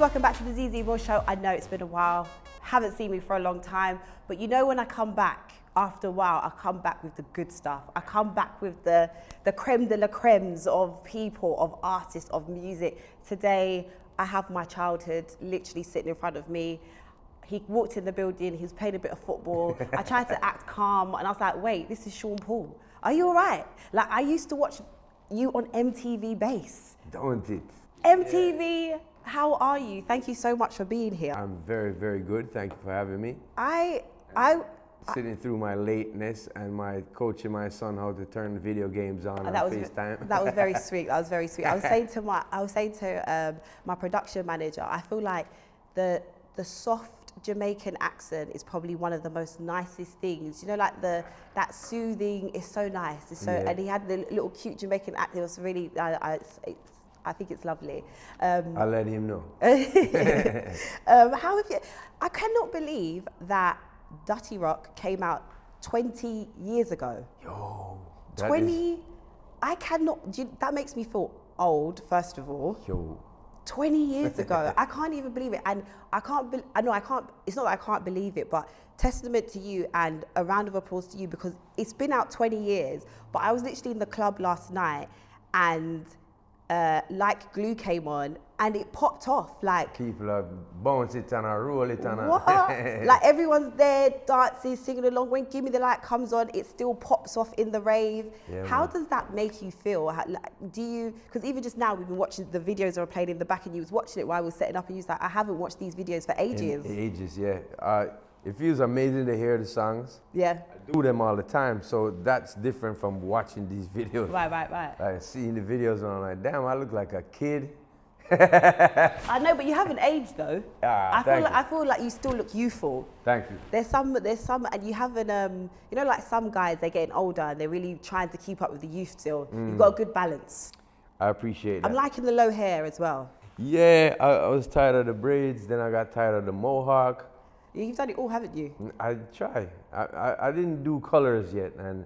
welcome back to the ZEZE MILLZ show. I know it's been a while, haven't seen me for a long time, but you know when I come back, after a while, I come back with the good stuff. I come back with the creme de la cremes of people, of artists, of music. Today, I have my childhood literally sitting in front of me. He walked in the building, he was playing a bit of football. I tried to act calm and I was like, wait, this is Sean Paul. Are you all right? Like, I used to watch you on MTV Base. Don't it? MTV, yeah. How are you? Thank you so much for being here. I'm very, very good. Thank you for having me. Sitting through my lateness and my coaching my son how to turn video games on FaceTime. That was very sweet. That was very sweet. I was saying to my production manager, I feel like the soft Jamaican accent is probably one of the most nicest things. You know, like that soothing is so nice. It's so, yeah. And he had the little cute Jamaican accent. It was really, I think it's lovely. I'll let him know. How have you? I cannot believe that Dirty Rock came out 20 years ago. Yo, 20. I cannot. That makes me feel old. First of all. Yo. 20 years ago. I can't even believe it. And I can't, I can't, it's not that I can't believe it, but testament to you and a round of applause to you because it's been out 20 years, but I was literally in the club last night and Like Glue came on and it popped off. Like people are bounce it and roll it and what? Like everyone's there dancing, singing along. When Give Me the Light comes on, it still pops off in the rave. Yeah, how does that make you feel? Do you, because even just now we've been watching the videos that were played in the back and you was watching it while I was setting up and you was like, I haven't watched these videos for ages. Ages, yeah. It feels amazing to hear the songs. Yeah. I do them all the time, so that's different from watching these videos. Right. Like seeing the videos and I'm like, damn, I look like a kid. I know, but you haven't aged though. I feel like you still look youthful. Thank you. There's some, and you haven't. You know, like some guys, they're getting older and they're really trying to keep up with the youth still. You've got a good balance. I appreciate that. I'm liking the low hair as well. Yeah, I was tired of the braids, then I got tired of the mohawk. You've done it all, haven't you? I try. I didn't do colors yet, and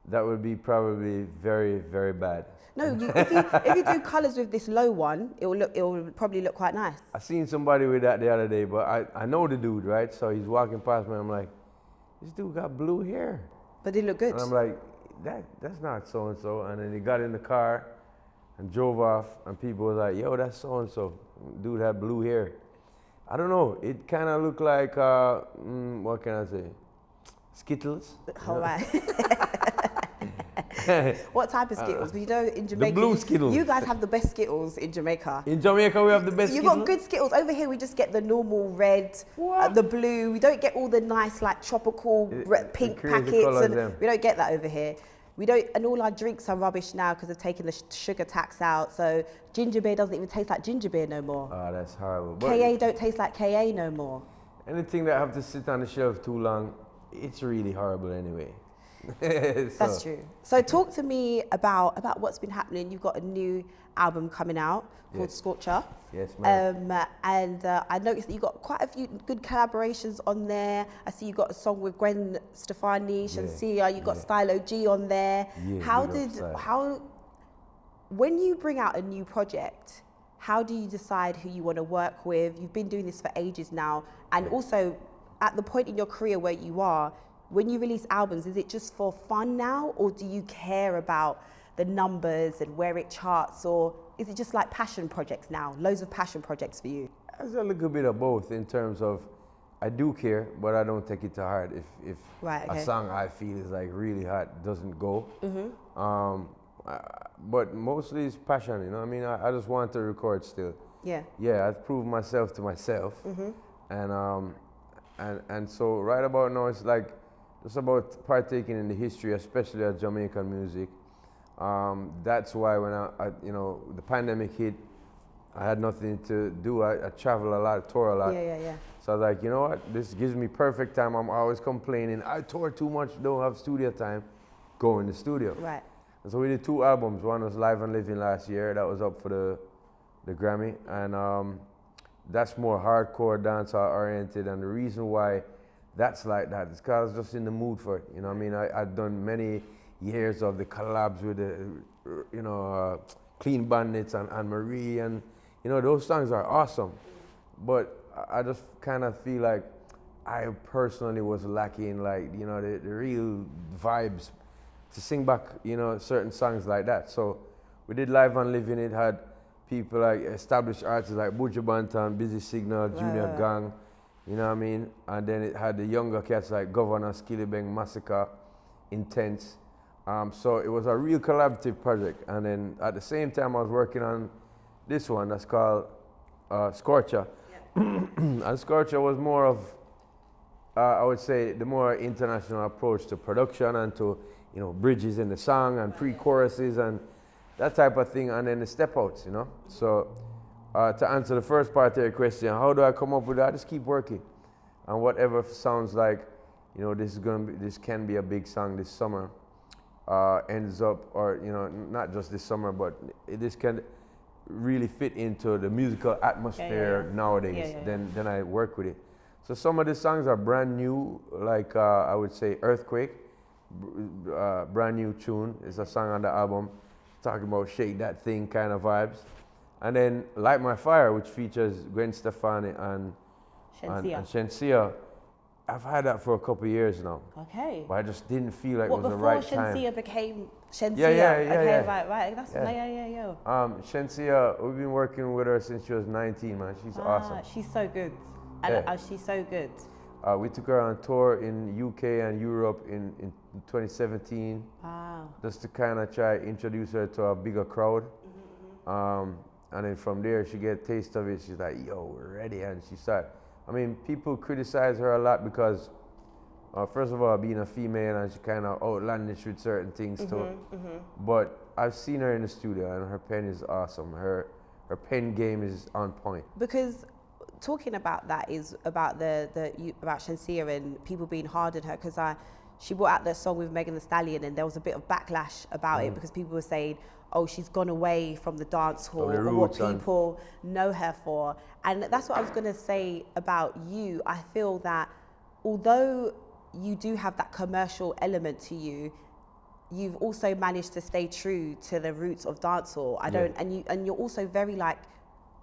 that would be probably very, very bad. No, if you do colors with this low one, it will probably look quite nice. I seen somebody with that the other day, but I know the dude, right? So he's walking past me, and I'm like, this dude got blue hair. But it look good. And I'm like, that's not so and so. And then he got in the car and drove off, and people were like, yo, that's so and so. Dude had blue hair. I don't know. It kind of looked like what can I say? Skittles. All right. What type of Skittles? But you know, in Jamaica, the blue Skittles. You guys have the best Skittles in Jamaica. In Jamaica, we have the best You've Skittles? got good Skittles. Over here, we just get the normal red, the blue. We don't get all the nice, like, tropical pink packets. And we don't get that over here. We don't, and all our drinks are rubbish now because they've taken the sugar tax out. So ginger beer doesn't even taste like ginger beer no more. Oh, that's horrible. KA don't taste like KA no more. Anything that have to sit on the shelf too long, it's really horrible anyway. That's true. So talk to me about what's been happening. You've got a new album coming out called Scorcher. Yes, ma'am. And I noticed that you got quite a few good collaborations on there. I see you got a song with Gwen Stefani, Shansia. You got Style OG on there. Yeah, when you bring out a new project, how do you decide who you want to work with? You've been doing this for ages now, and also at the point in your career where you are, when you release albums, is it just for fun now, or do you care about the numbers and where it charts, or is it just like passion projects now? Loads of passion projects for you? There's a little bit of both in terms of I do care, but I don't take it to heart if a song I feel is like really hot doesn't go. But mostly it's passion, you know what I mean? I just want to record still. Yeah. Yeah, I've proved myself to myself. And so right about now it's like it's about partaking in the history, especially of Jamaican music. That's why when the pandemic hit, I had nothing to do. I travel a lot, tour a lot. Yeah. So I was like, you know what? This gives me perfect time. I'm always complaining. I tour too much, don't have studio time. Go in the studio. Right. And so we did 2 albums. One was Live and Living last year. That was up for the Grammy. And that's more hardcore dancehall oriented. And the reason why that's like that is because I was just in the mood for it. You know what I mean? I'd done many years of the collabs with the, Clean Bandits and Marie, and those songs are awesome. but I just kind of feel like I personally was lacking, like, you know, the real vibes to sing back, you know, certain songs like that. So we did Live and Living. It had people like established artists like Buju Banton, Busy Signal, Junior Gang, you know what I mean? And then it had the younger cats like Governor, Skillibeng, Massacre, Intense. So it was a real collaborative project. And then at the same time I was working on this one that's called Scorcher. Yeah. And Scorcher was more of, I would say, the more international approach to production and to, you know, bridges in the song and pre-choruses and that type of thing, and then the step outs, you know. So to answer the first part of your question, how do I come up with that? I just keep working, and whatever sounds like, you know, this can be a big song this summer, ends up, or, you know, not just this summer, but this can really fit into the musical atmosphere nowadays. Then I work with it. So some of the songs are brand new, like I would say Earthquake, brand new tune. It's a song on the album talking about shake that thing kind of vibes. And then Light My Fire, which features Gwen Stefani and Shenseea. I've had that for a couple of years now. Okay. But I just didn't feel like it was the right time. Before Shenseea became Shenseea? Yeah. Right. That's yeah. Shenseea, we've been working with her since she was 19, man. She's awesome. She's so good. She's so good. We took her on tour in UK and Europe in 2017. Wow. Just to kind of try introduce her to a bigger crowd. And then from there, she get a taste of it. She's like, yo, we're ready. And she started. I mean, people criticize her a lot because, first of all, being a female, and she kind of outlandish with certain things too. But I've seen her in the studio, and her pen is awesome. Her pen game is on point. Because talking about that is about about Shenseea and people being hard on her, because she brought out that song with Megan Thee Stallion, and there was a bit of backlash about it because people were saying, oh, she's gone away from the dance hall or what people know her for. And that's what I was going to say about you. I feel that although you do have that commercial element to you, you've also managed to stay true to the roots of dancehall. And you're also very like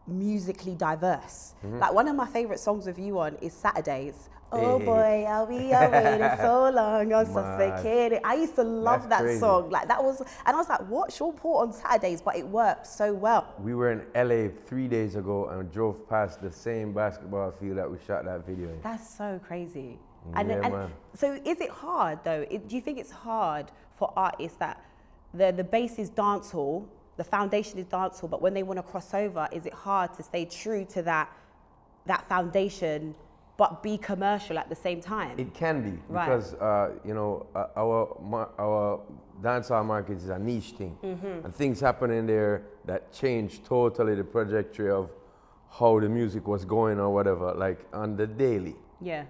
musically diverse. Like one of my favorite songs with you on is Saturdays. Oh boy, I'll be waiting so long, I'm suffocating. I used to love that song. Like that was, and I was like, what? Sean Paul on Saturdays, but it worked so well. We were in LA 3 days ago and drove past the same basketball field that we shot that video in. That's so crazy. Man. So is it hard though? Do you think it's hard for artists that the base is dancehall, the foundation is dancehall, but when they want to cross over, is it hard to stay true to that foundation but be commercial at the same time? It can be, because you know, our dancehall market is a niche thing, and things happen in there that change totally the trajectory of how the music was going or whatever, like on the daily. Yeah.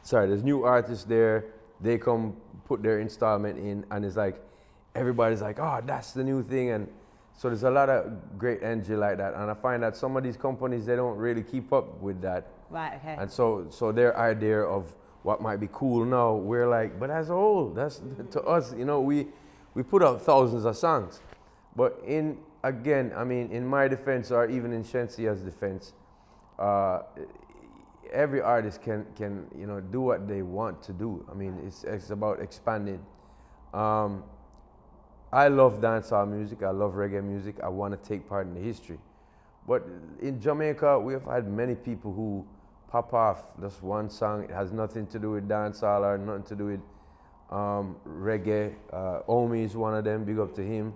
Sorry, there's new artists there, they come put their installment in, and it's like, everybody's like, oh, that's the new thing, and so there's a lot of great energy like that, and I find that some of these companies, they don't really keep up with that. Right, okay. And so their idea of what might be cool now, we're like, but that's old. That's to us, you know, we put out thousands of songs. But in my defense, or even in Shensea's defense, every artist can you know, do what they want to do. I mean, it's about expanding. I love dancehall music, I love reggae music, I want to take part in the history. But in Jamaica, we have had many people who pop off just one song. It has nothing to do with dancehall or nothing to do with reggae. Omi is one of them, big up to him.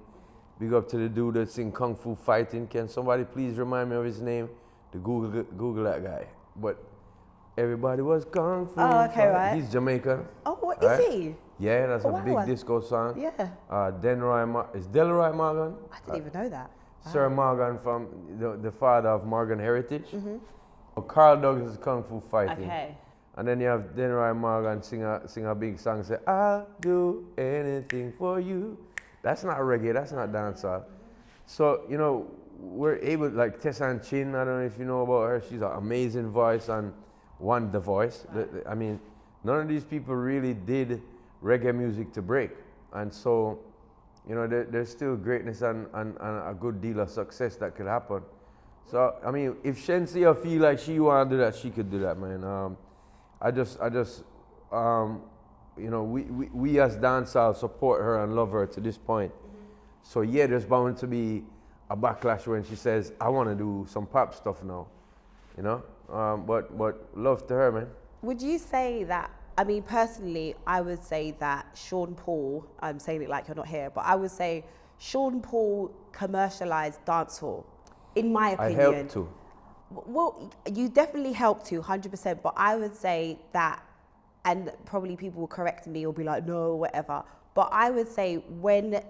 Big up to the dude that sing Kung Fu Fighting. Can somebody please remind me of his name? To Google that guy. But everybody was Kung Fu okay, right. He's Jamaican. Oh, what is he? Yeah, that's a big disco song. Yeah. Is Delroy Morgan? I didn't even know that. Sir Morgan, from the father of Morgan Heritage. Carl Douglas is Kung Fu Fighting. Okay. And then you have Delroy Morgan sing a big song, say, I'll do anything for you. That's not reggae, that's not dancehall. So, you know, we're able, like Tessan Chin, I don't know if you know about her, she's an amazing voice on The Voice. I mean, none of these people really did reggae music to break. And so, you know, there's still greatness and a good deal of success that could happen. So I mean, if Shensia feel like she wanna do that, she could do that, man. I just, you know, we as dancehall support her and love her to this point. So yeah, there's bound to be a backlash when she says, I want to do some pop stuff now, you know? But love to her, man. Would you say that, I mean, personally, I would say that Sean Paul, I'm saying it like you're not here, but I would say Sean Paul commercialized dancehall, in my opinion. I helped to. Well, you definitely helped to, 100%, but I would say that, and probably people will correct me or be like, no, whatever. But I would say for me,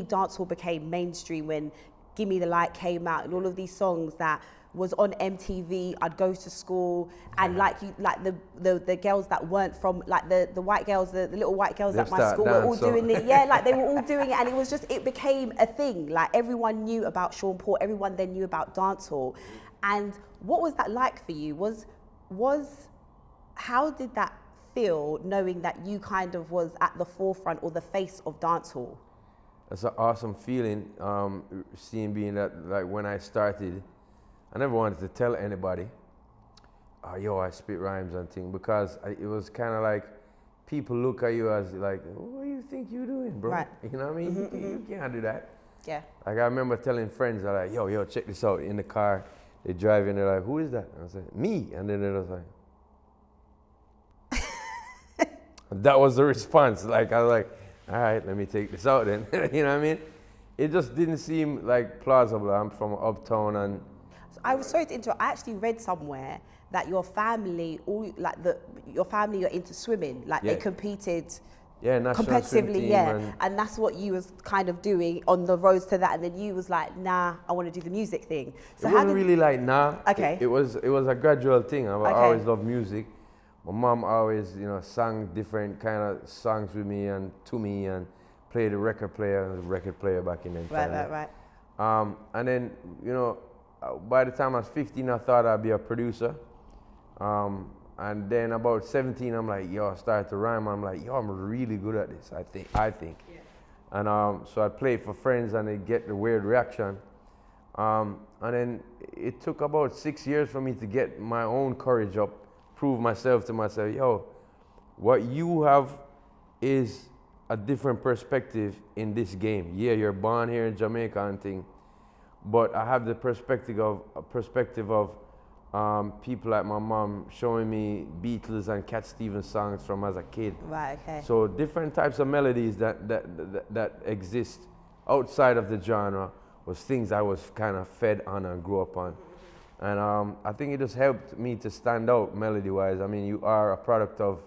dancehall became mainstream when Gimme the Light came out and all of these songs that was on MTV. I'd go to school and the girls that weren't from, like the white girls, the little white girls at my school were all doing it. Yeah, like they were all doing it, and it became a thing. Like everyone knew about Sean Paul, everyone then knew about dancehall. And what was that like for you? How did that feel, knowing that you kind of was at the forefront or the face of dancehall? That's an awesome feeling, seeing being that, like when I started, I never wanted to tell anybody, oh, yo, I spit rhymes and things, because it was kind of like, people look at you as like, what do you think you're doing, bro? Right. You know what I mean? You can't do that. Yeah. Like I remember telling friends, they're like, yo, check this out, in the car, they drive in, they're like, who is that? And I said, me. And then they're like, that was the response. Like, I was like, all right, let me take this out then. You know what I mean? It just didn't seem like plausible. I'm from uptown and... I was sorry to interrupt. I actually read somewhere that your family, you're into swimming. Like they competed competitively, and that's what you was kind of doing on the roads to that. And then you was like, nah, I want to do the music thing. So it wasn't really like nah. Okay. It was a gradual thing. I always loved music. My mom always, you know, sang different kind of songs with me and to me, and played the record player back in the time. Right. And then, you know, by the time I was 15, I thought I'd be a producer. And then about 17, I'm like, yo, I started to rhyme. I'm like, yo, I'm really good at this, I think. Yeah. And so I played for friends and they get the weird reaction. And then it took about 6 years for me to get my own courage up, prove myself to myself, yo, what you have is a different perspective in this game. Yeah, you're born here in Jamaica and thing, but I have the perspective of people like my mom showing me Beatles and Cat Stevens songs from as a kid. Right, okay. So different types of melodies that exist outside of the genre was things I was kind of fed on and grew up on. And I think it just helped me to stand out melody-wise. I mean, you are a product of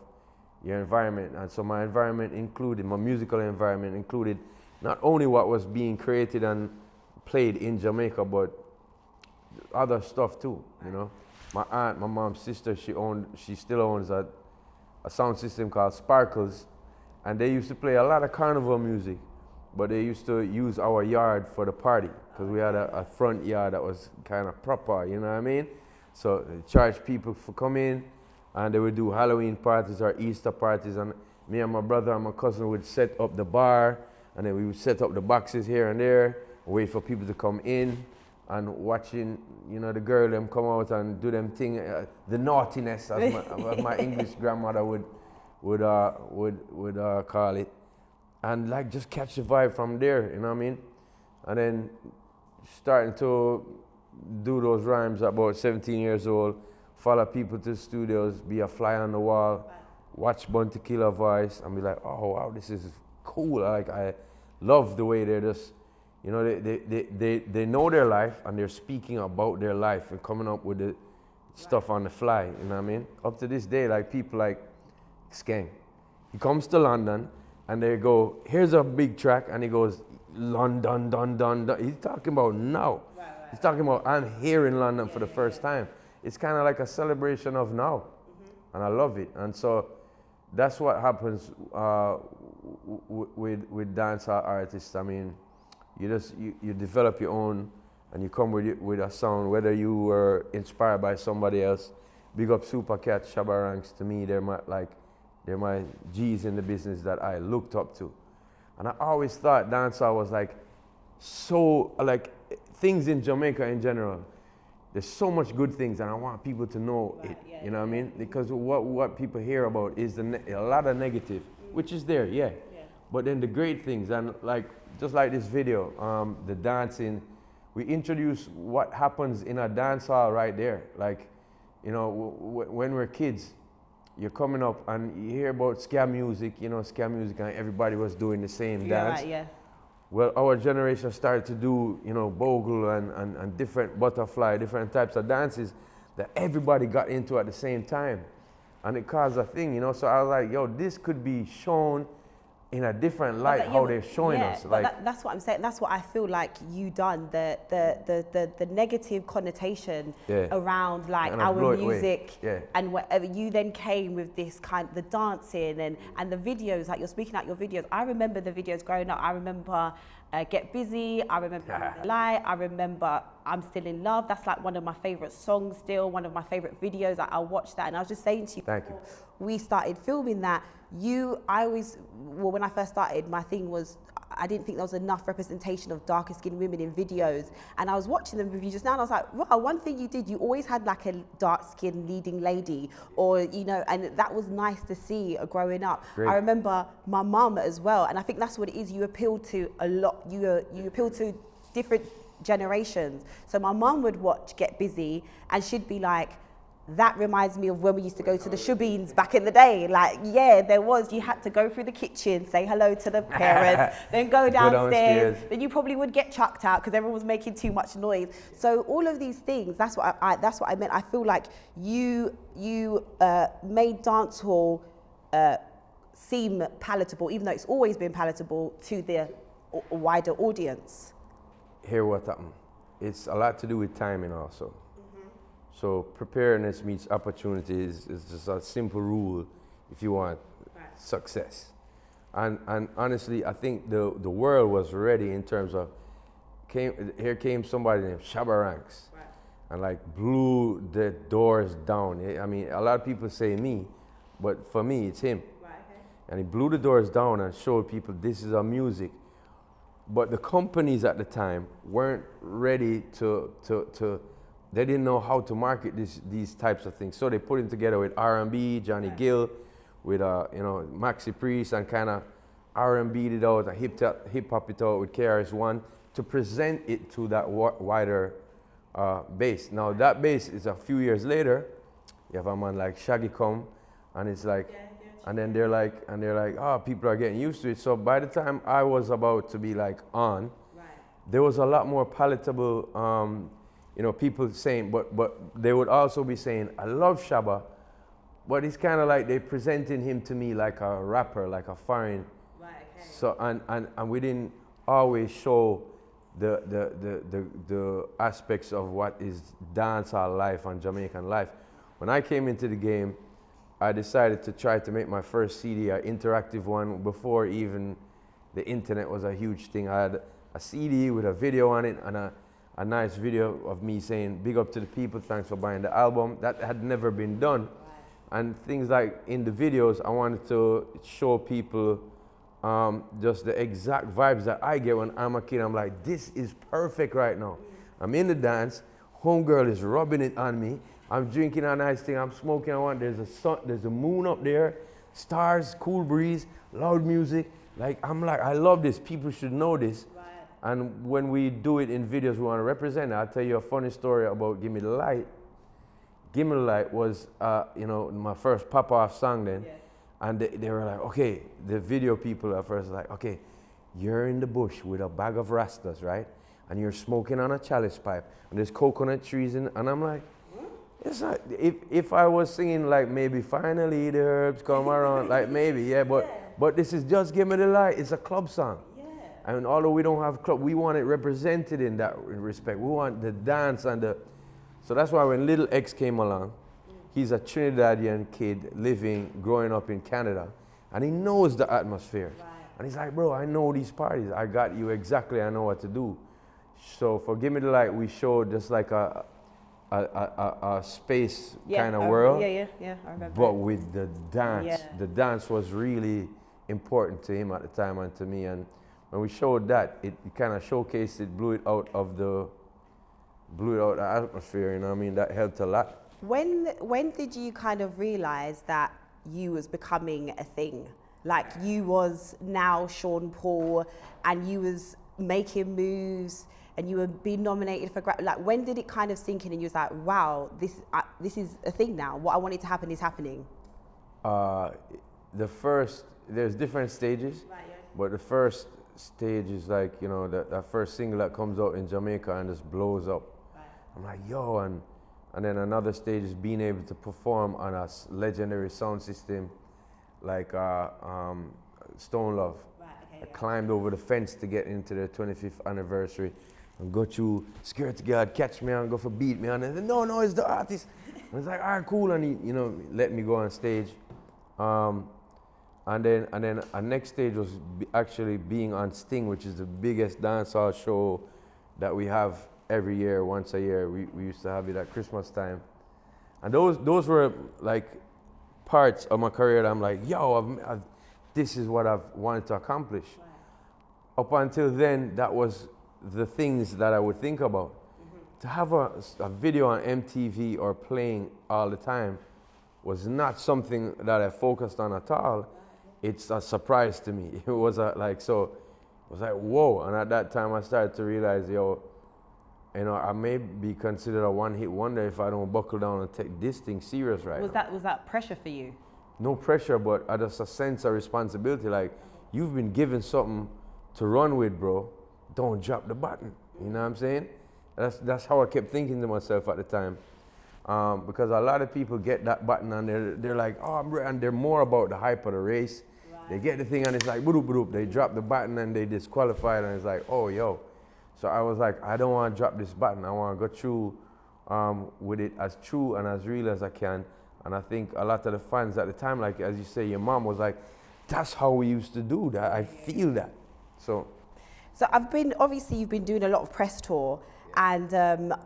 your environment. And so my environment included, my musical environment included not only what was being created and played in Jamaica, but other stuff too, you know. My aunt, my mom's sister, she still owns a sound system called Sparkles. And they used to play a lot of carnival music, but they used to use our yard for the party, because we had a front yard that was kind of proper, you know what I mean? So they charged people for coming, and they would do Halloween parties or Easter parties, and me and my brother and my cousin would set up the bar, and then we would set up the boxes here and there, wait for people to come in, and watching, you know, the girl them come out and do them thing, the naughtiness, as my English grandmother would call it. And like just catch the vibe from there, you know what I mean? And then starting to do those rhymes at about 17 years old, follow people to the studios, be a fly on the wall, watch Bunty Killer voice, and be like, oh wow, this is cool. Like I love the way they're just, you know, they know their life and they're speaking about their life and coming up with the stuff on the fly, you know what I mean? Up to this day, like people like Skeng, he comes to London, and they go, here's a big track, and he goes, London, dun, dun, dun. He's talking about now. Right. He's talking about, I'm here in London for the first time. It's kind of like a celebration of now, and I love it. And so that's what happens with dancehall artists. I mean, you develop your own, and you come with a sound, whether you were inspired by somebody else. Big up Supercat, Shabba Ranks. To me, they're my G's in the business that I looked up to. And I always thought dancehall was like, so like, things in Jamaica in general. There's so much good things, and I want people to know Right, it. yeah, You know what I mean? Because what people hear about is a lot of negative, which is there, yeah. But then the great things, and like just like this video, the dancing, we introduce what happens in a dance hall right there. Like, you know, when we're kids, you're coming up and you hear about ska music, you know, ska music, and everybody was doing the same dance. Right, yeah. Well, our generation started to do, you know, bogle and different butterfly, different types of dances that everybody got into at the same time. And it caused a thing, you know, so I was like, yo, this could be shown in a different light, how they're showing us. Like, that's what I'm saying. That's what I feel like you done. The negative connotation around like our music and whatever. You then came with this kind of the dancing and the videos. Like you're speaking out your videos. I remember the videos growing up. I remember Get Busy. I remember Light. I remember I'm Still in Love. That's like one of my favorite songs still. One of my favorite videos. I'll watch that. And I was just saying to you, thank you. We started filming that. When I first started, my thing was, I didn't think there was enough representation of darker skinned women in videos. And I was watching them with you just now and I was like, wow, one thing you did, you always had like a dark skinned leading lady or, you know, and that was nice to see growing up. Great. I remember my mum as well. And I think that's what it is. You appeal to a lot, you appeal to different generations. So my mum would watch Get Busy and she'd be like, that reminds me of when we used to go to the Shubbeens back in the day. Like, yeah, you had to go through the kitchen, say hello to the parents, then go downstairs. Then you probably would get chucked out because everyone was making too much noise. So all of these things, that's what I meant. I feel like you made dancehall seem palatable, even though it's always been palatable to the wider audience. Hear what happened. It's a lot to do with timing also. So preparedness meets opportunities is just a simple rule if you want success. And honestly, I think the world was ready in terms of, here came somebody named Shabba Ranks and like blew the doors down. I mean, a lot of people say me, but for me, it's him. And he blew the doors down and showed people this is our music. But the companies at the time weren't ready they didn't know how to market these types of things. So they put him together with R&B, Johnny Gill, with you know, Maxi Priest, and kind of R&B'd it out and hip-hop it out with KRS-One to present it to that wider base. Now that base is a few years later, you have a man like Shaggy come, and it's like, and then they're like, oh, people are getting used to it. So by the time I was about to be like on, there was a lot more palatable, you know, people saying, but they would also be saying, I love Shabba, but it's kind of like they presenting him to me like a rapper, like a foreign. So and we didn't always show the aspects of what is dancehall life and Jamaican life. When I came into the game, I decided to try to make my first CD an interactive one before even the internet was a huge thing. I had a CD with a video on it and a nice video of me saying, big up to the people, thanks for buying the album. That had never been done. And things like in the videos, I wanted to show people just the exact vibes that I get when I'm a kid. I'm like, this is perfect right now. I'm in the dance, homegirl is rubbing it on me. I'm drinking a nice thing, I'm smoking on one, there's a sun, there's a moon up there, stars, cool breeze, loud music. Like, I'm like, I love this, people should know this. And when we do it in videos, we want to represent it. I'll tell you a funny story about Gimme the Light. Gimme the Light was, you know, my first pop-off song then. And they were like, okay, the video people at first were like, okay, you're in the bush with a bag of rastas, right? And you're smoking on a chalice pipe, and there's coconut trees and I'm like, it's not, if I was singing like maybe finally the herbs come around, like maybe, yeah, but this is just Gimme the Light, it's a club song. And although we don't have club, we want it represented in that respect. We want the dance and the, so that's why when Little X came along, he's a Trinidadian kid growing up in Canada, and he knows the atmosphere. And he's like, bro, I know these parties. I got you exactly, I know what to do. So for Gimme the Light, we showed just like a space kind of world. I remember. But with the dance, the dance was really important to him at the time and to me. And when we showed that, it kind of showcased it, blew it out of the blew it out the atmosphere, you know what I mean? That helped a lot. When did you kind of realize that you was becoming a thing? Like you was now Sean Paul and you was making moves and you were being nominated for like when did it kind of sink in and you was like, wow, this is a thing now. What I wanted to happen is happening. There's different stages, right, yeah. But the first stage is like, you know, that first single that comes out in Jamaica and just blows up. Right. I'm like, yo, and then another stage is being able to perform on a legendary sound system like Stone Love. Right, okay, I climbed over the fence to get into the 25th anniversary and go to security guard, catch me and go for beat me on, and then, no, it's the artist. I was like, all right, cool, and he, you know, let me go on stage. And then our next stage was actually being on Sting, which is the biggest dancehall show that we have every year, once a year. We used to have it at Christmas time. And those were like parts of my career that I'm like, yo, this is what I've wanted to accomplish. Wow. Up until then, that was the things that I would think about. Mm-hmm. To have a video on MTV or playing all the time was not something that I focused on at all. It's a surprise to me. It was like whoa. And at that time I started to realize, yo, you know, I may be considered a one-hit wonder if I don't buckle down and take this thing serious right now. Was that pressure for you? No pressure, but just a sense of responsibility. Like, you've been given something to run with, bro. Don't drop the button. You know what I'm saying? That's how I kept thinking to myself at the time. Because a lot of people get that button and they're like, oh, and they're more about the hype of the race. Right. They get the thing and it's like, boop, boop, they drop the button and they disqualified and it's like, oh, yo. So I was like, I don't want to drop this button. I want to go through with it as true and as real as I can. And I think a lot of the fans at the time, like as you say, your mom was like, that's how we used to do that. I feel that. So obviously you've been doing a lot of press tour. And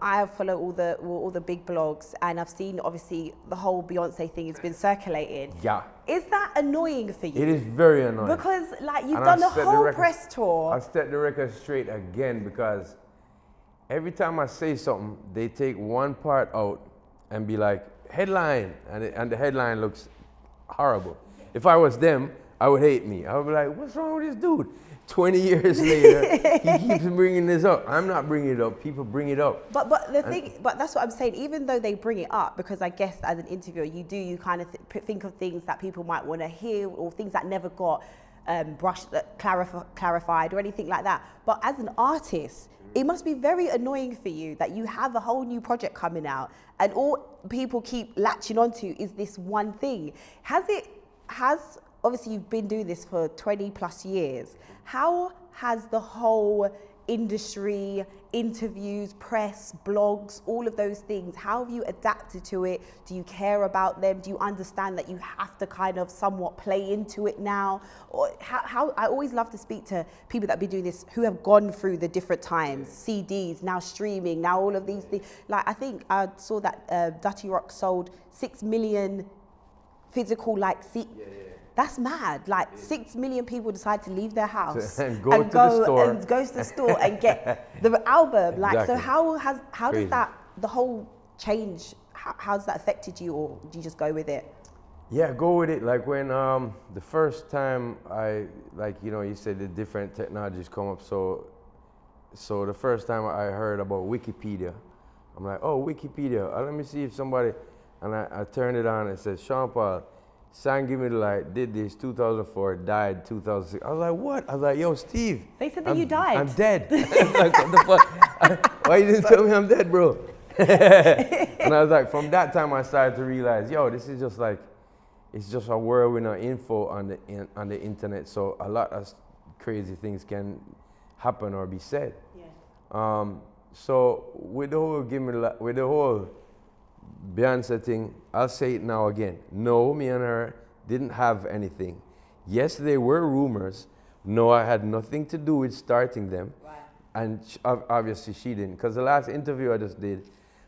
I follow all the big blogs, and I've seen obviously the whole Beyonce thing has been circulated. Yeah. Is that annoying for you? It is very annoying. Because like you've done a whole press tour. I'll set the record straight again because every time I say something, they take one part out and be like, headline, and the headline looks horrible. If I was them, I would hate me. I would be like, what's wrong with this dude? 20 years later, he keeps bringing this up. I'm not bringing it up. People bring it up. But that's what I'm saying. Even though they bring it up, because I guess as an interviewer, you kind of think of things that people might want to hear or things that never got clarified or anything like that. But as an artist, it must be very annoying for you that you have a whole new project coming out and all people keep latching onto is this one thing. Obviously you've been doing this for 20 plus years. How has the whole industry, interviews, press, blogs, all of those things, how have you adapted to it? Do you care about them? Do you understand that you have to kind of somewhat play into it now? Or how I always love to speak to people that have been doing this who have gone through the different times, CDs, now streaming, now all of these things. Like I think I saw that Dirty Rock sold 6 million physical That's mad. Like 6 million people decide to leave their house and go to the store and get the album. Like, exactly. So how does that, the whole change, how's that affected you, or do you just go with it? Yeah, go with it. Like when the first time you said the different technologies come up. So the first time I heard about Wikipedia, I'm like, oh, Wikipedia. Let me see if somebody, and I turned it on and it says, Sean Paul, sang Give Me the Light, did this, 2004, died 2006. I was like, what? I was like, yo, Steve. They said that you died. I'm dead. Like, what the fuck? Why you didn't tell me I'm dead, bro? And I was like, from that time I started to realize, yo, this is just like, it's just a world with no info on the internet. So a lot of crazy things can happen or be said. Yeah. So with the whole Beyonce thing, I'll say it now again. No, me and her didn't have anything. Yes, they were rumors. No, I had nothing to do with starting them. Right. And obviously she didn't. Because the last interview I just did,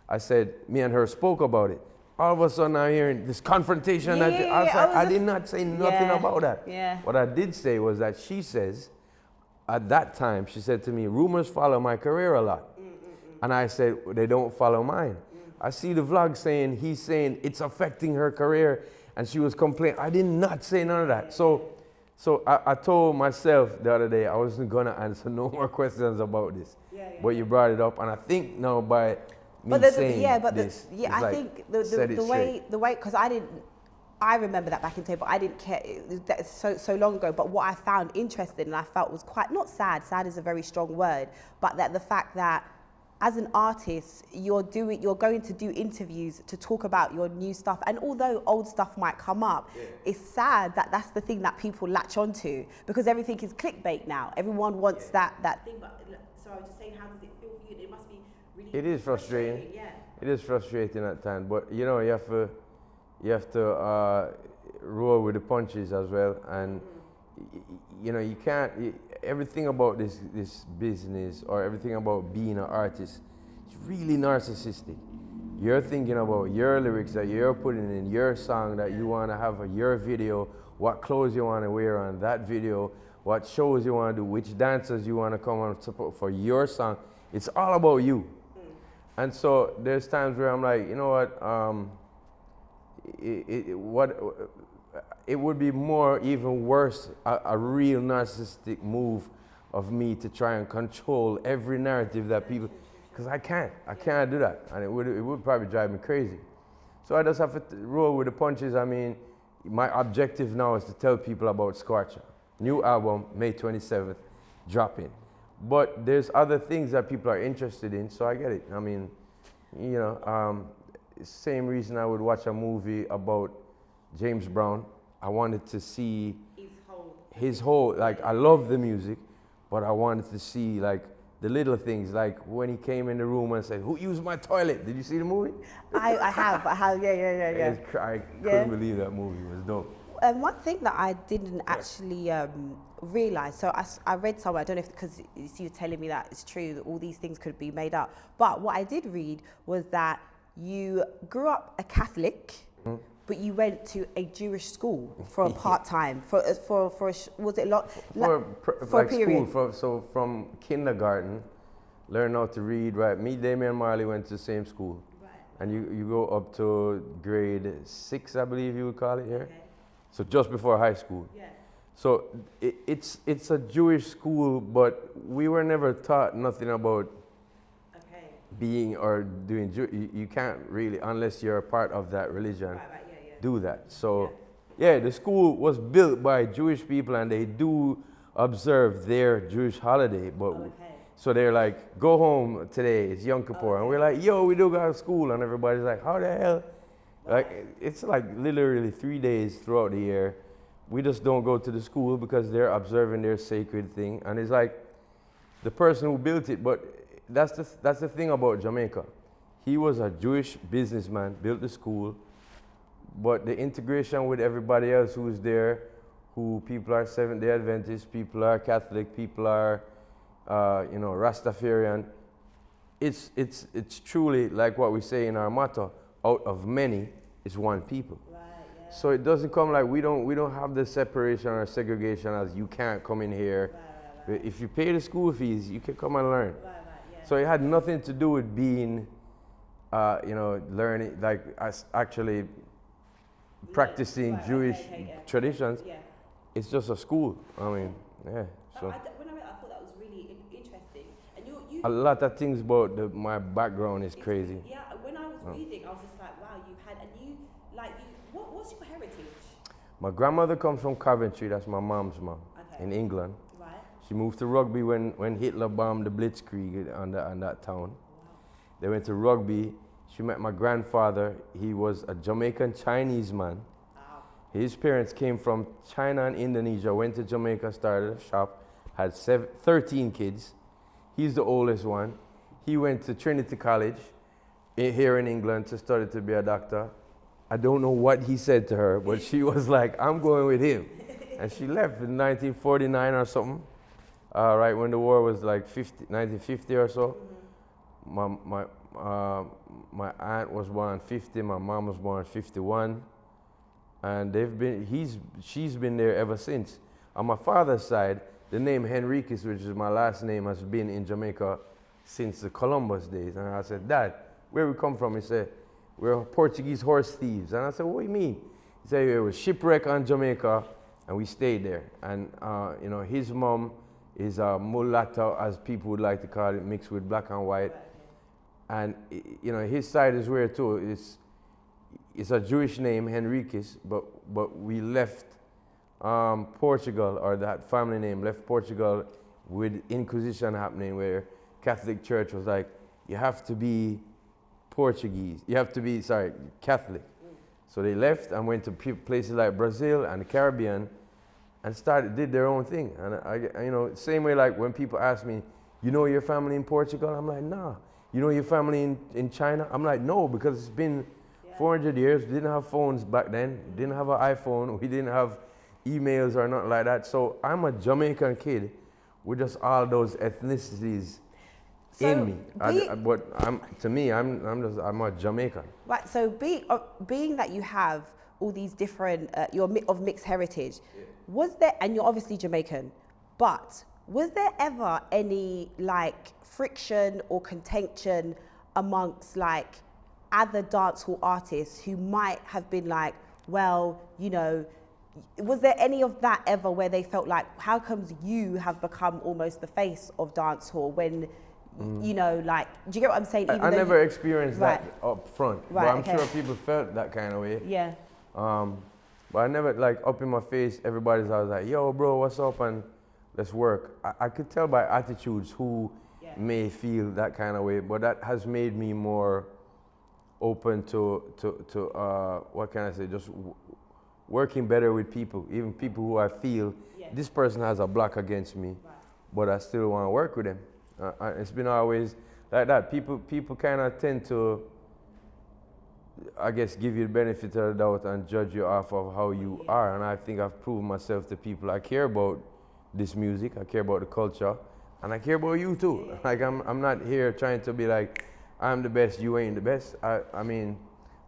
I said, me and her spoke about it. All of a sudden I'm hearing this confrontation. I did not say nothing about that. Yeah. What I did say was that she says, at that time, she said to me, rumors follow my career a lot. And I said, they don't follow mine. I see the vlog saying, he's saying it's affecting her career, and she was complaining. I did not say none of that. So I told myself the other day I wasn't gonna answer no more questions about this. But you brought it up, and I think now by me saying this, I like, think the way, because I remember that back in the day, but I didn't care. That's so long ago. But what I found interesting and I felt was quite, not sad is a very strong word, but that the fact that as an artist, you're going to do interviews to talk about your new stuff. And although old stuff might come up, it's sad that that's the thing that people latch onto, because everything is clickbait now. Everyone wants that thing. But so I was just saying, how does it feel for you? It must be really. It is frustrating. Yeah. It is frustrating at times, but you know, you have to roll with the punches as well. And you know, you can't. Everything about this business, or everything about being an artist, it's really narcissistic. You're thinking about your lyrics that you're putting in your song, that you want to have your video, what clothes you want to wear on that video, what shows you want to do, which dancers you want to come and support for your song. It's all about you. And so there's times where I'm like, you know what, it would be more, even worse, a real narcissistic move of me to try and control every narrative that people, because I can't do that, and it would probably drive me crazy. So I just have to roll with the punches. I mean, my objective now is to tell people about Scorcher. New album, May 27th, dropping. But there's other things that people are interested in, so I get it. I mean, you know, same reason I would watch a movie about James Brown. I wanted to see his whole, like, I love the music, but I wanted to see, like, the little things, like when he came in the room and said, "Who used my toilet?" Did you see the movie? I have, yeah. I couldn't believe that movie. It was dope. One thing that I didn't actually realize, so I read somewhere, I don't know if, because you're telling me that it's true, that all these things could be made up, but what I did read was that you grew up a Catholic, but you went to a Jewish school for a part-time, was it a lot? For a period. So from kindergarten, learn how to read, write. Me, Damien, and Marley went to the same school. Right. And you go up to grade 6, I believe you would call it here. Okay. So just before high school. Yeah. So it's a Jewish school, but we were never taught nothing about being or doing you can't really, unless you're a part of that religion, do that. So yeah, the school was built by Jewish people, and they do observe their Jewish holiday, but so they're like, go home today, it's Yom Kippur, and we're like, yo, we do go to school, and everybody's like, how the hell? Like, it's like literally 3 days throughout the year. We just don't go to the school because they're observing their sacred thing, and it's like the person who built it. But that's the thing about Jamaica. He was a Jewish businessman, built the school, but the integration with everybody else who's there, who people are Seventh-day Adventists, people are Catholic, people are, Rastafarian. It's truly like what we say in our motto: out of many is one people. Right, yeah. So it doesn't come like we don't have the separation or segregation as you can't come in here. Right. If you pay the school fees, you can come and learn. Right, yeah. So it had nothing to do with being, learning, like actually practicing Jewish traditions. Yeah. It's just a school. I mean, yeah. So when I read, I thought that was really interesting. And you a lot of things about my background is crazy. Yeah. When I was reading, I was just like, wow, you've had, and what's your heritage? My grandmother comes from Coventry. That's my mom's mom, in England. Right. She moved to Rugby when Hitler bombed the Blitzkrieg on that town. Wow. They went to Rugby. She met my grandfather. He was a Jamaican Chinese man. Wow. His parents came from China and Indonesia, went to Jamaica, started a shop, had 13 kids. He's the oldest one. He went to Trinity College here in England to study to be a doctor. I don't know what he said to her, but she was like, I'm going with him. And she left in 1949 or something, right when the war was like 1950 or so. My aunt was born 50, my mom was born 51, and she's been there ever since. On my father's side, the name Henriquez, which is my last name, has been in Jamaica since the Columbus days. And I said, Dad, where we come from? He said, we're Portuguese horse thieves. And I said, what do you mean? He said, it was shipwreck on Jamaica, and we stayed there. And you know, his mom is a mulatto, as people would like to call it, mixed with black and white. And you know, his side is weird too. It's a Jewish name, Henriquez, but we left Portugal, or that family name left Portugal with Inquisition happening, where Catholic Church was like, you have to be Portuguese, you have to be, sorry, Catholic. So they left and went to places like Brazil and the Caribbean and did their own thing. And I, you know, same way like when people ask me, you know your family in Portugal? I'm like, nah. You know your family in China? I'm like, no, because it's been 400 years. We didn't have phones back then. We didn't have an iPhone. We didn't have emails or nothing like that. So I'm a Jamaican kid with just all those ethnicities in me. But to me, I'm a Jamaican. Right. So being that you have all these different, you're of mixed heritage, was there, and you're obviously Jamaican, but was there ever any like friction or contention amongst like other dancehall artists who might have been like, well, you know, was there any of that ever where they felt like, how comes you have become almost the face of dancehall when, you know, like, do you get what I'm saying? I never experienced that up front, right, but I'm sure people felt that kind of way. Yeah. But I never, like, up in my face, everybody's always like, yo, bro, what's up, and let's work. I could tell by attitudes who may feel that kind of way, but that has made me more open to what can I say, just working better with people, even people who I feel, this person has a block against me, but I still want to work with them. It's been always like that. People kind of tend to, I guess, give you the benefit of the doubt and judge you off of how you are. And I think I've proven myself to people. I care about this music, I care about the culture, and I care about you too. Like I'm not here trying to be like, I'm the best, you ain't the best. I mean,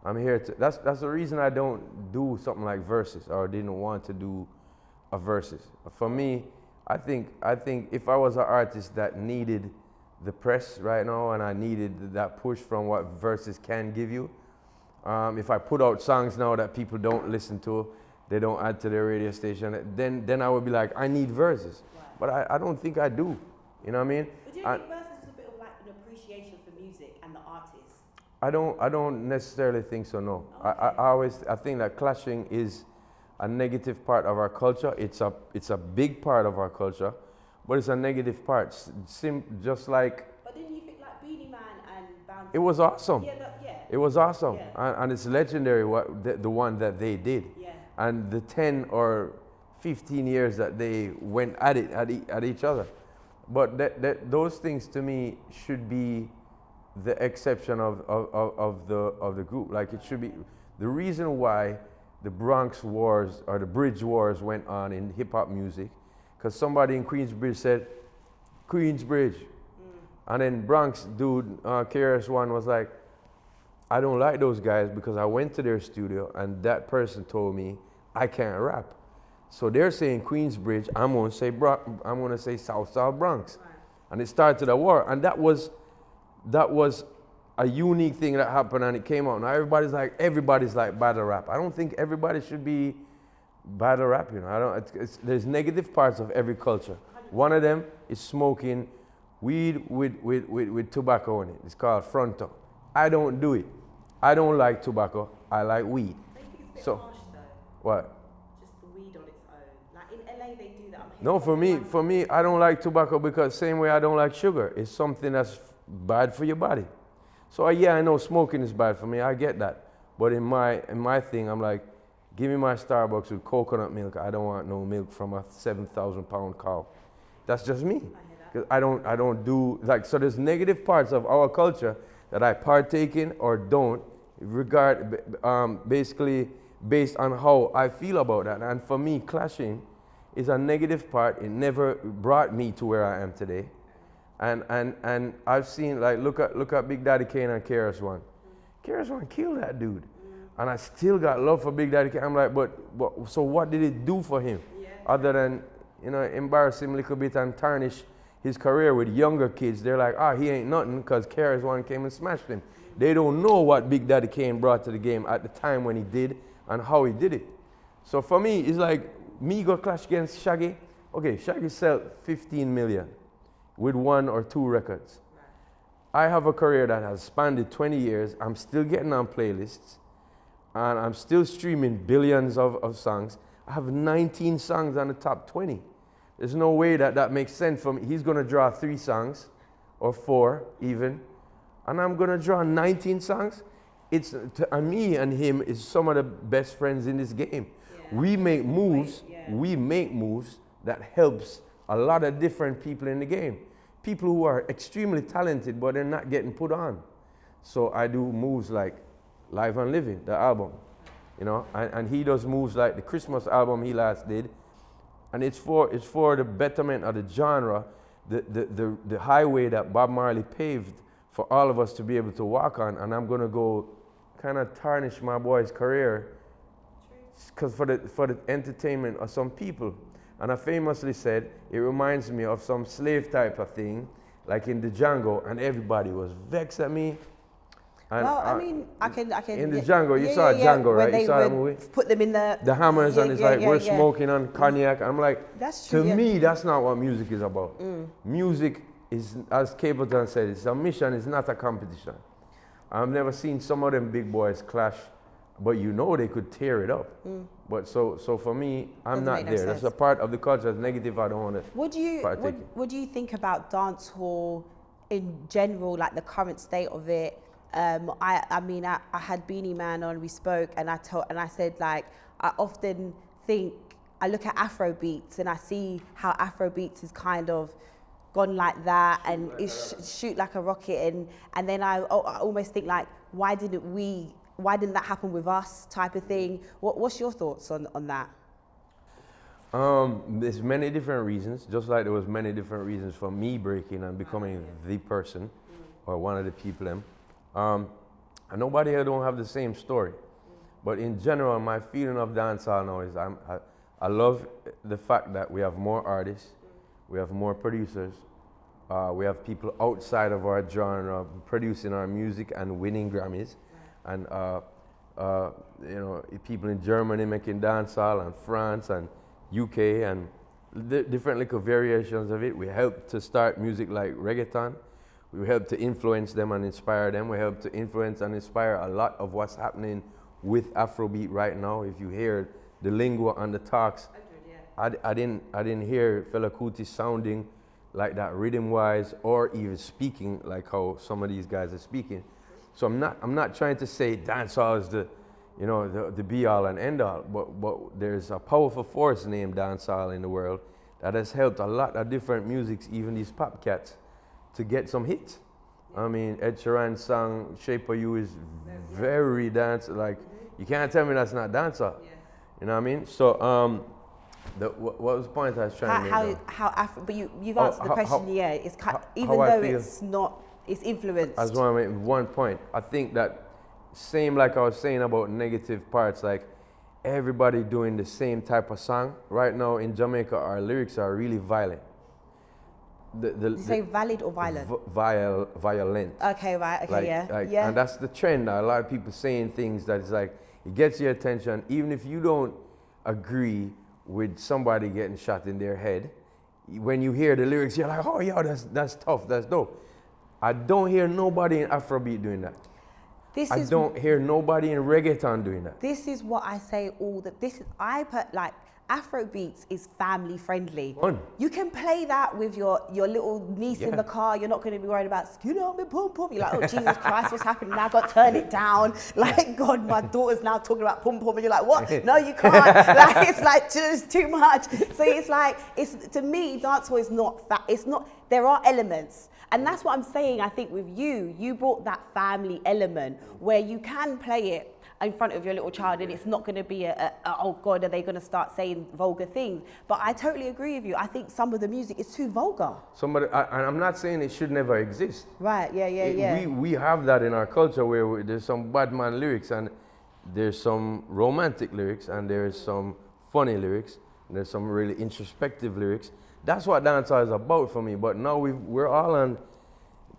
I'm here to, that's the reason I don't do something like verses, or didn't want to do a verses. For me, I think if I was an artist that needed the press right now and I needed that push from what verses can give you, if I put out songs now that people don't listen to, they don't add to their radio station, then I would be like, I need verses. But I don't think I do. You know what I mean? But do you think verses is a bit of like an appreciation for music and the artist? I don't necessarily think so, no. Okay. I think that clashing is a negative part of our culture. It's a big part of our culture, but it's a negative part. Just like. But didn't you think like Beanie Man and Bounty? It was awesome. It was awesome, and it's legendary the one that they did, and the 10 or 15 years that they went at it at each other. But those things to me should be the exception of the group. Like it should be the reason why the Bronx Wars or the Bridge Wars went on in hip hop music, because somebody in Queensbridge said, Queensbridge. And then Bronx dude, KRS-One was like, I don't like those guys because I went to their studio and that person told me I can't rap. So they're saying Queensbridge, I'm gonna say South Bronx. Right. And it started a war, and that was a unique thing that happened, and it came out. Now everybody's like battle rap. I don't think everybody should be battle rap, you know. There's negative parts of every culture. One of them is smoking weed with tobacco in it. It's called fronto. I don't do it. I don't like tobacco. I like weed. I think it's a bit harsh though. What? Just the weed on its own. Like in LA they do that. No, for me, I don't like tobacco because same way I don't like sugar. It's something that's bad for your body. So yeah, I know smoking is bad for me. I get that. But in my thing, I'm like, give me my Starbucks with coconut milk. I don't want no milk from a 7,000 pound cow. That's just me. Because I don't do like, so there's negative parts of our culture that I partake in or don't, basically based on how I feel about that. And for me, clashing is a negative part. It never brought me to where I am today. And I've seen, like, look at Big Daddy Kane and KRS-One. KRS-One killed that dude. And I still got love for Big Daddy Kane. I'm like, but so what did it do for him? Other than, you know, embarrass him a little bit and tarnish his career with younger kids, they're like, he ain't nothing because KRS-One came and smashed him. They don't know what Big Daddy Kane brought to the game at the time when he did and how he did it. So for me, it's like me go clash against Shaggy. Okay, Shaggy sell 15 million with 1 or 2 records. I have a career that has spanned 20 years. I'm still getting on playlists and I'm still streaming billions of songs. I have 19 songs on the top 20. There's no way that makes sense for me. He's gonna draw 3 songs or 4 even, and I'm gonna draw 19 songs. And me and him is some of the best friends in this game. Yeah. We make moves, we make moves that helps a lot of different people in the game. People who are extremely talented, but they're not getting put on. So I do moves like Live and Living, the album, you know, and he does moves like the Christmas album he last did. And it's for the betterment of the genre, the highway that Bob Marley paved for all of us to be able to walk on. And I'm gonna go kind of tarnish my boy's career because for the entertainment of some people. And I famously said, it reminds me of some slave type of thing, like in the Django, and everybody was vexed at me. And well, I mean, I can. In the Django, you saw Django, right? You saw that movie? Put them in the hammers, and it's like, we're smoking on cognac. I'm like, that's true, to me, that's not what music is about. Music is, as Capleton said, it's a mission, it's not a competition. I've never seen some of them big boys clash, but you know they could tear it up. But so for me, I'm not there. That's a part of the culture that's negative. I don't want to partake in. What do you think about dancehall in general, like the current state of it? I mean, I had Beanie Man on, we spoke, and I said, like, I often think, I look at Afro beats and I see how Afro beats is kind of gone like that and shoot like a rocket, and then I almost think like, why didn't that happen with us type of thing? What's your thoughts on that? There's many different reasons, just like there was many different reasons for me breaking and becoming the person or one of the people them. And nobody here don't have the same story. But in general, my feeling of dancehall now is I love the fact that we have more artists, we have more producers, we have people outside of our genre producing our music and winning Grammys. And you know, people in Germany making dancehall, and France and UK and different little variations of it. We help to start music like reggaeton. We help to influence them and inspire them. We help to influence and inspire a lot of what's happening with Afrobeat right now. If you hear the lingua and the talks, I didn't hear Fela Kuti sounding like that rhythm-wise, or even speaking like how some of these guys are speaking. So I'm not trying to say dancehall is the be-all and end-all, but there's a powerful force named dancehall in the world that has helped a lot of different musics, even these pop cats, to get some hits. I mean, Ed Sheeran's song "Shape of You" is very dance. Like, you can't tell me that's not dancehall. You know what I mean? So what was the point I was trying to make? But you've answered the question. Even though it's not. It's influenced. I just want to make one point. I think that same like I was saying about negative parts, like everybody doing the same type of song. Right now in Jamaica, our lyrics are really violent. You say valid or violent? Violent. Okay, right. Okay, yeah. And that's the trend now. A lot of people saying things that is like, it gets your attention, even if you don't agree with somebody getting shot in their head. When you hear the lyrics, you're like, oh, yeah, that's tough, that's dope. I don't hear nobody in Afrobeat doing that. I don't hear nobody in reggaeton doing that. This is what I say like Afrobeats is family friendly. Fun. You can play that with your little niece in the car. You're not going to be worried about skin on me, pum pum. You're like, oh Jesus Christ, what's happening now? I've got to turn it down. Like, God, my daughter's now talking about pum pum, and you're like, what? No, you can't. Like, it's like just too much. So it's like, to me, dancehall is not that. It's not. There are elements. And that's what I'm saying, I think, with you brought that family element where you can play it in front of your little child and it's not going to be oh God, are they going to start saying vulgar things? But I totally agree with you. I think some of the music is too vulgar. And I'm not saying it should never exist. Right, yeah. We have that in our culture where there's some bad man lyrics and there's some romantic lyrics and there's some funny lyrics. There's some really introspective lyrics. That's what dancehall is about for me. But now we're all on.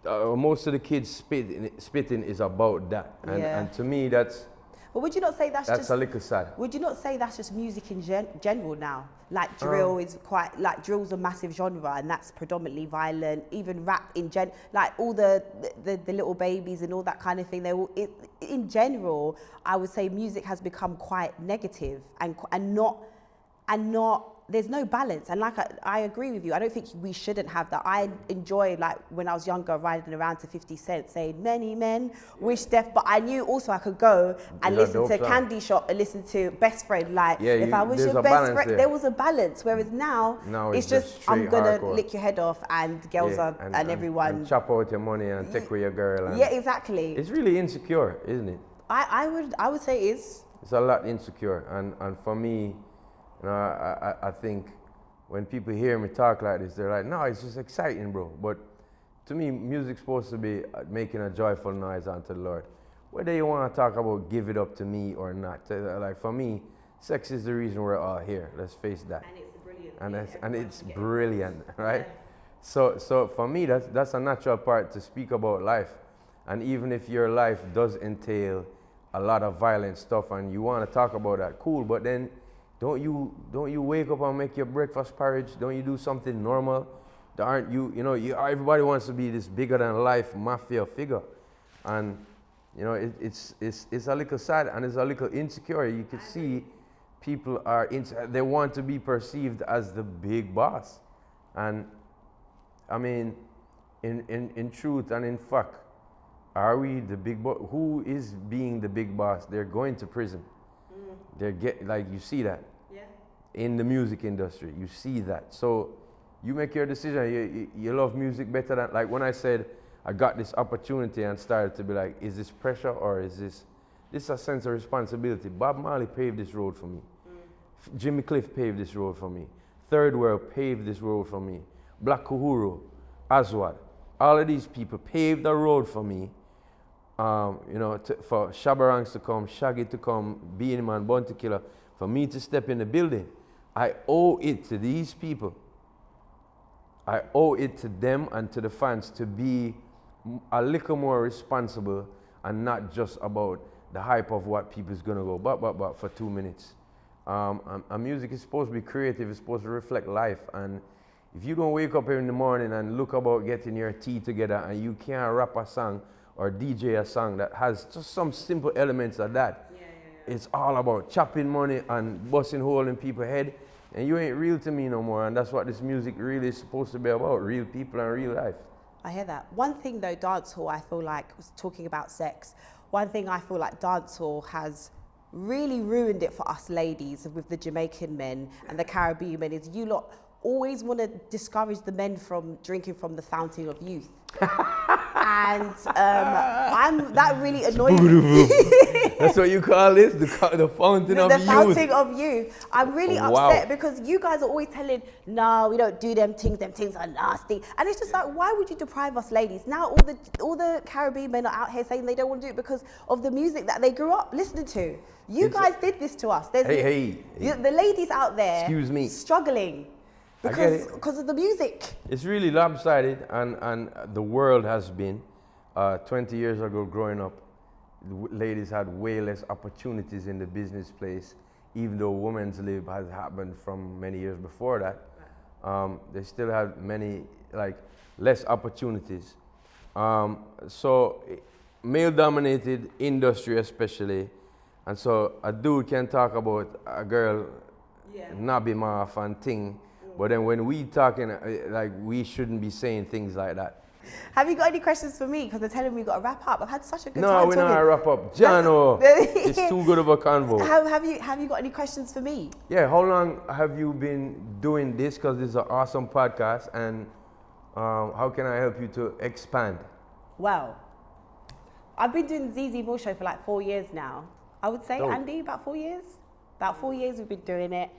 Most of the kids spitting is about that, and to me that's. But would you not say that's just a little sad? Would you not say that's just music in general now? Like drill is quite, like drill's a massive genre and that's predominantly violent. Even rap in like all the little babies and all that kind of thing. In general, I would say music has become quite negative and not. There's no balance, and like I agree with you. I don't think we shouldn't have that. I enjoyed, like when I was younger, riding around to 50 Cent saying "Many men wish death," but I knew also I could go and listen to Candy Shop and listen to Best Friend. Like if I was your best friend, there was a balance. Whereas now it's just I'm gonna lick your head off, and girls and everyone and chop out your money and take away your girl. And yeah, exactly. It's really insecure, isn't it? I would say it is. It's a lot insecure, and for me. You know, I think when people hear me talk like this, they're like, no, it's just exciting, bro. But to me, music's supposed to be making a joyful noise unto the Lord. Whether you want to talk about give it up to me or not. Like for me, sex is the reason we're all here. Let's face that. And it's brilliant. And it's brilliant, right? Yeah. So for me, that's a natural part to speak about life. And even if your life does entail a lot of violent stuff and you want to talk about that, cool. But then don't you wake up and make your breakfast porridge? Don't you do something normal? Aren't you know, everybody wants to be this bigger than life mafia figure. And you know, it's a little sad and it's a little insecure. You can see people they want to be perceived as the big boss. And I mean, in truth and in fact, are we the big boss? Who is being the big boss? They're going to prison. They're you see that. Yeah. In the music industry, you see that. So you make your decision. You love music better than, like when I said I got this opportunity and started to be like, is this pressure or is this a sense of responsibility? Bob Marley paved this road for me. Jimmy Cliff paved this road for me. Third World paved this road for me. Black Uhuru, Aswad, all of these people paved the road for me. You know, for Shabba Ranks to come, Shaggy to come, Beanie Man, Bounty Killer, for me to step in the building. I owe it to these people. I owe it to them and to the fans to be a little more responsible and not just about the hype of what people's gonna go but for 2 minutes. And music is supposed to be creative, it's supposed to reflect life. And if you don't wake up in the morning and look about getting your tea together and you can't rap a song or DJ a song that has just some simple elements of that. Yeah. It's all about chopping money and busting hole in people's head, and you ain't real to me no more. And that's what this music really is supposed to be about, real people and real life. I hear that. One thing though, dancehall, I feel like, was talking about sex, one thing I feel like dancehall has really ruined it for us ladies with the Jamaican men and the Caribbean men is you lot always want to discourage the men from drinking from the fountain of youth. And that really annoys me. That's what you call this? The fountain of youth? The fountain of youth. I'm really upset because you guys are always telling, no, we don't do them things are nasty. And it's just like, why would you deprive us ladies? Now all the Caribbean men are out here saying they don't want to do it because of the music that they grew up listening to. You guys did this to us. There's the ladies out there struggling. Because of the music. It's really lopsided, and the world has been. 20 years ago growing up, ladies had way less opportunities in the business place, even though women's lib has happened from many years before that. They still had less opportunities. So male-dominated industry especially, and so a dude can talk about a girl knobbing off and thing, but then when we talking, we shouldn't be saying things like that. Have you got any questions for me? Because they're telling me we've got to wrap up. I've had such a good time. No, we're not gonna wrap up. Jano, it's too good of a convo. Have you got any questions for me? Yeah, how long have you been doing this? Because this is an awesome podcast, and how can I help you to expand? Well, I've been doing the ZEZE MILLZ show for like 4 years now. I would say, Andy, about 4 years? About 4 years we've been doing it.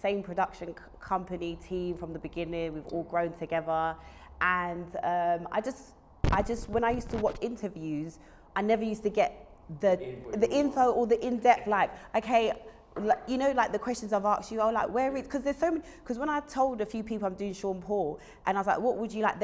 Same production company team from the beginning. We've all grown together, and I just when I used to watch interviews, I never used to get the info or the in-depth, like, okay, like, you know, like the questions I've asked you, I was like, where is, because there's so many, because when I told a few people I'm doing Sean Paul, and I was like, what would you like,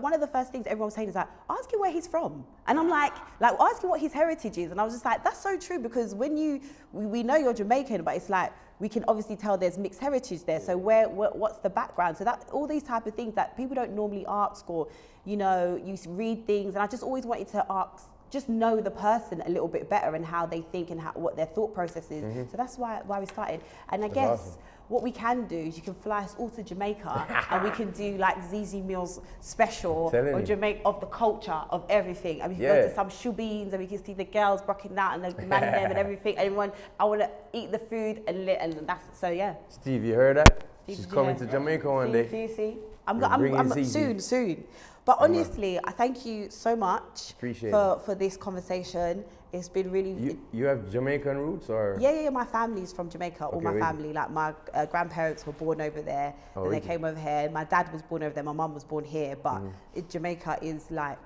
one of the first things everyone was saying is like, ask him where he's from. And I'm like ask him what his heritage is. And I was just like, that's so true, because when we know you're Jamaican, but it's like, we can obviously tell there's mixed heritage there. So what's the background? So that all these type of things that people don't normally ask, or, you know, you read things, and I just always wanted to ask, just know the person a little bit better and how they think and what their thought process is. So that's why we started. And I guess awesome. what we can do is you can fly us all to Jamaica and we can do like ZEZE MILLZ special or Jamaica of the culture of everything. And we can go to some shoebins and we can see the girls rocking out and the man them and everything. Everyone, I want to eat the food and that's, so yeah. Steve, you heard that? She's coming to Jamaica one day. See. I'm soon. But honestly, I thank you so much for this conversation. It's been really... You have Jamaican roots, or...? Yeah, my family's from Jamaica, all my family. Like, my grandparents were born over there, and they came over here. My dad was born over there, my mum was born here, but Jamaica is like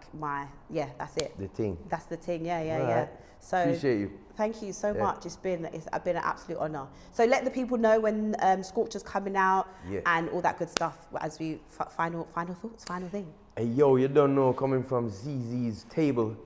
that's it. The thing. That's the thing, yeah. So appreciate you. Thank you so much. It's been an absolute honour. So let the people know when Scorcher's coming out and all that good stuff as we final thoughts, final thing. Hey yo, you don't know, coming from ZZ's table.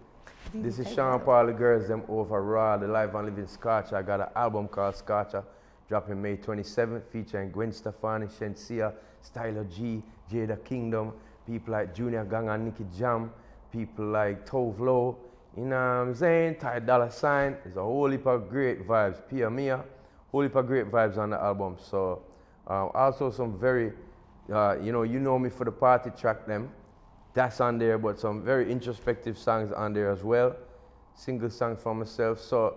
This is Sean Paul, the girls them over Raw, the live and living Scorcher. I got an album called Scorcher, dropping May 27th, featuring Gwen Stefani, Shensia, Styler G, Jada Kingdom, people like Junior Gang and Nicky Jam, people like Tove Lo, you know what I'm saying? Ty Dolla $ign. There's a whole heap of great vibes. Pia Mia, whole heap of great vibes on the album. So also some very, you know me for the party track them. That's on there, but some very introspective songs on there as well. Single song for myself. So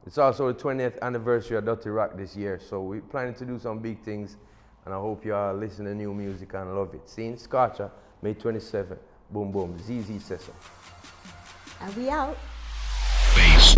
it's also the 20th anniversary of Dirty Rock this year. So we're planning to do some big things, and I hope you all listen to new music and love it. Seeing Scorcher, May 27th. Boom, boom. ZEZE says so. And we out. Bass.